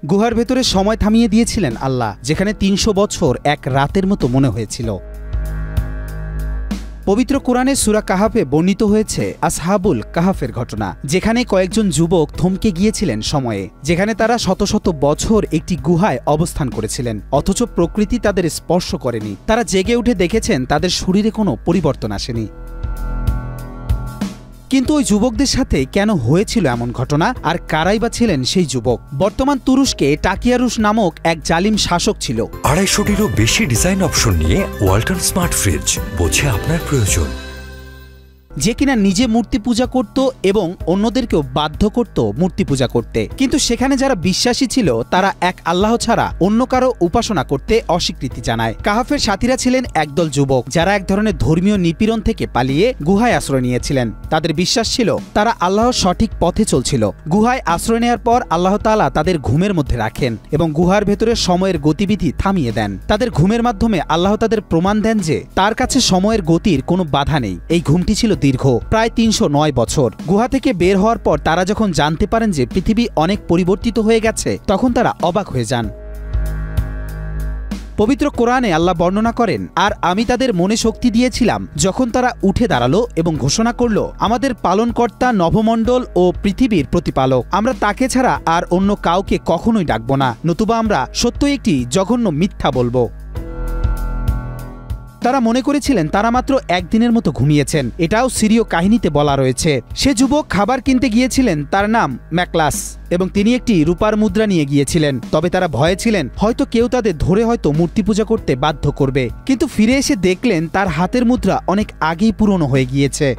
গুহার ভেতরে সময় থামিয়ে দিয়েছিলেন আল্লাহ, যেখানে ৩০০ বছর এক রাতের মতো মনে হয়েছিল। পবিত্র কোরআনে সূরা কাহাফে বর্ণিত হয়েছে আসহাবুল কাহাফের ঘটনা, যেখানে কয়েকজন যুবক থমকে গিয়েছিলেন সময়ে, যেখানে তারা শত শত বছর একটি গুহায় অবস্থান করেছিলেন, অথচ প্রকৃতি তাদের স্পর্শ করেনি। তারা জেগে উঠে দেখেছেন তাদের শরীরে কোনো পরিবর্তন আসেনি। কিন্তু ওই যুবকদের সাথে কেন হয়েছিল এমন ঘটনা, আর কারাই বা ছিলেন সেই যুবক? বর্তমান তুরস্কে টাকিয়ারুস নামক এক জালিম শাসক ছিল। ২৫০টিরও বেশি ডিজাইন অপশন নিয়ে ওয়ালটন স্মার্ট ফ্রিজ, বোঝে আপনার প্রয়োজন। যে কিনা নিজে মূর্তি পূজা করত এবং অন্যদেরকেও বাধ্য করত মূর্তি পূজা করতে। কিন্তু সেখানে যারা বিশ্বাসী ছিল তারা এক আল্লাহ ছাড়া অন্য কারো উপাসনা করতে অস্বীকৃতি জানায়। কাহাফের সাথীরা ছিলেন একদল যুবক যারা এক ধরনের ধর্মীয় নিপীড়ন থেকে পালিয়ে গুহায় আশ্রয় নিয়েছিলেন। তাদের বিশ্বাস ছিল তারা আল্লাহর সঠিক পথে চলছিল। গুহায় আশ্রয় নেওয়ার পর আল্লাহ তাআলা তাদের ঘুমের মধ্যে রাখেন এবং গুহার ভেতরে সময়ের গতিবিধি থামিয়ে দেন। তাদের ঘুমের মাধ্যমে আল্লাহ তাদের প্রমাণ দেন যে তার কাছে সময়ের গতির কোনো বাধা নেই। এই ঘুমটি ছিল দীর্ঘ, প্রায় ৩০৯ বছর। গুহা থেকে বের হওয়ার পর তারা যখন জানতে পারেন যে পৃথিবী অনেক পরিবর্তিত হয়ে গেছে, তখন তারা অবাক হয়ে যান। পবিত্র কোরআনে আল্লাহ বর্ণনা করেন, আর আমি তাদের মনে শক্তি দিয়েছিলাম যখন তারা উঠে দাঁড়ালো এবং ঘোষণা করল, আমাদের পালনকর্তা নভমণ্ডল ও পৃথিবীর প্রতিপালক, আমরা তাকে ছাড়া আর অন্য কাউকে কখনোই ডাকব না, নতুবা আমরা সত্যই একটি জঘন্য মিথ্যা বলবো। তারা মনে করেছিলেন তারা মাত্র একদিনের মতো ঘুমিয়েছেন। এটাও সিরীয় কাহিনীতে বলা রয়েছে। সে যুবক খাবার কিনতে গিয়েছিলেন, তার নাম ম্যাকলাস, এবং তিনি একটি রূপার মুদ্রা নিয়ে গিয়েছিলেন। তবে তারা ভয়ে ছিলেন হয়তো কেউ তাদের ধরে হয়তো মূর্তি পূজা করতে বাধ্য করবে। কিন্তু ফিরে এসে দেখলেন তার হাতের মুদ্রা অনেক আগেই পুরনো হয়ে গিয়েছে।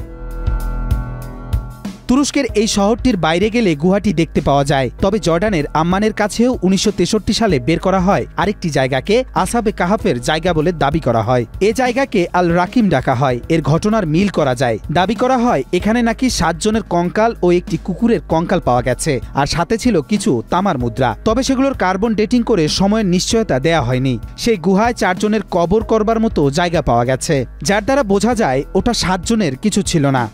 তুরস্কের এই শহরটির বাইরে গেলে গুহাটি দেখতে পাওয়া যায়। তবে জর্ডানের আম্মানের কাছেও ১৯৬৩ সালে বের করা হয় আরেকটি জায়গাকে আসহাবে কাহাফের জায়গা বলে দাবি করা হয়। এ জায়গাকে আল রাকিম ডাকা হয়। এর ঘটনার মিল করা যায়। দাবি করা হয় এখানে নাকি ৭ জনের কঙ্কাল ও একটি কুকুরের কঙ্কাল পাওয়া গেছে, আর সাথে ছিল কিছু তামার মুদ্রা। তবে সেগুলোর কার্বন ডেটিং করে সময়ের নিশ্চয়তা দেয়া হয়নি। সেই গুহায় ৪ জনের কবর করবার মতো জায়গা পাওয়া গেছে, যার দ্বারা বোঝা যায় ওটা ৭ জনের কিছু ছিল না।